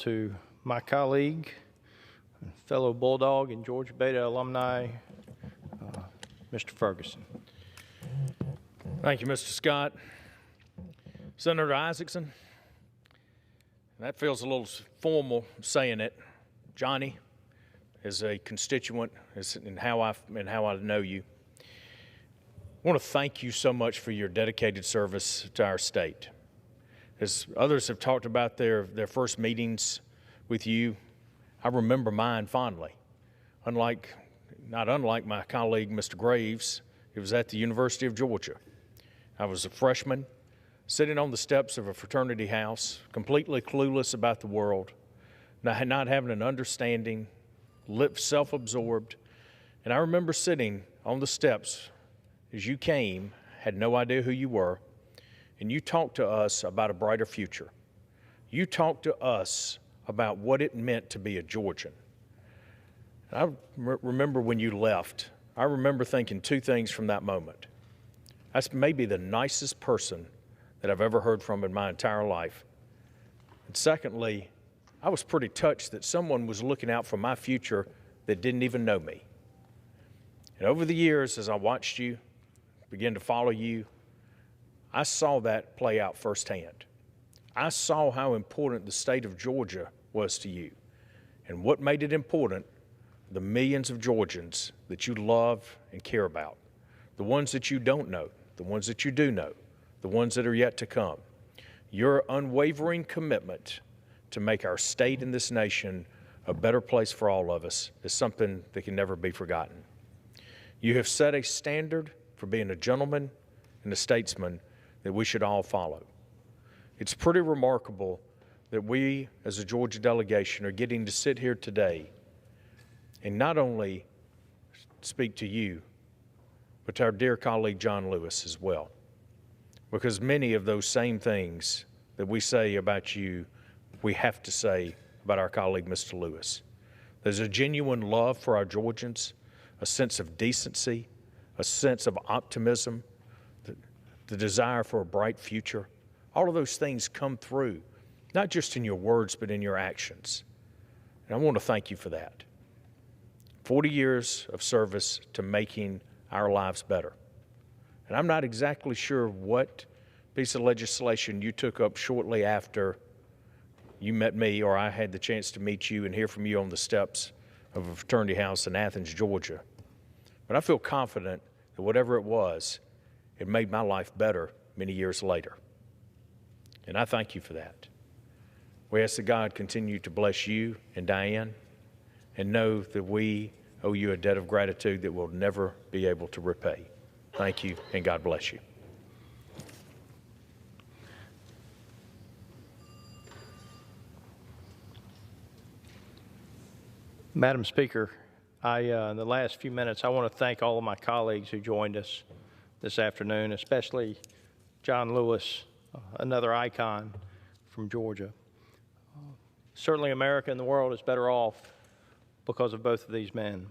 To my colleague, fellow Bulldog and Georgia Beta alumni, Mr. Ferguson. Thank you, Mr. Scott. Senator Isakson, that feels a little formal saying it. Johnny, as a constituent, and how I know you, I want to thank you so much for your dedicated service to our state. As others have talked about their first meetings with you, I remember mine fondly. Not unlike my colleague, Mr. Graves, it was at the University of Georgia. I was a freshman, sitting on the steps of a fraternity house, completely clueless about the world, not having an understanding, self-absorbed. And I remember sitting on the steps as you came, had no idea who you were, and you talked to us about a brighter future. You talked to us about what it meant to be a Georgian. And I remember when you left, I remember thinking two things from that moment. That's maybe the nicest person that I've ever heard from in my entire life. And secondly, I was pretty touched that someone was looking out for my future that didn't even know me. And over the years, as I watched you, began to follow you, I saw that play out firsthand. I saw how important the state of Georgia was to you, and what made it important, the millions of Georgians that you love and care about, the ones that you don't know, the ones that you do know, the ones that are yet to come. Your unwavering commitment to make our state and this nation a better place for all of us is something that can never be forgotten. You have set a standard for being a gentleman and a statesman that we should all follow. It's pretty remarkable that we, as a Georgia delegation, are getting to sit here today and not only speak to you, but to our dear colleague John Lewis as well. Because many of those same things that we say about you, we have to say about our colleague, Mr. Lewis. There's a genuine love for our Georgians, a sense of decency, a sense of optimism, the desire for a bright future. All of those things come through, not just in your words, but in your actions. And I want to thank you for that. 40 years of service to making our lives better. And I'm not exactly sure what piece of legislation you took up shortly after you met me, or I had the chance to meet you and hear from you on the steps of a fraternity house in Athens, Georgia. But I feel confident that whatever it was, it made my life better many years later. And I thank you for that. We ask that God continue to bless you and Diane, and know that we owe you a debt of gratitude that we'll never be able to repay. Thank you, and God bless you. Madam Speaker, in the last few minutes, I want to thank all of my colleagues who joined us this afternoon, especially John Lewis, another icon from Georgia. Certainly America and the world is better off because of both of these men.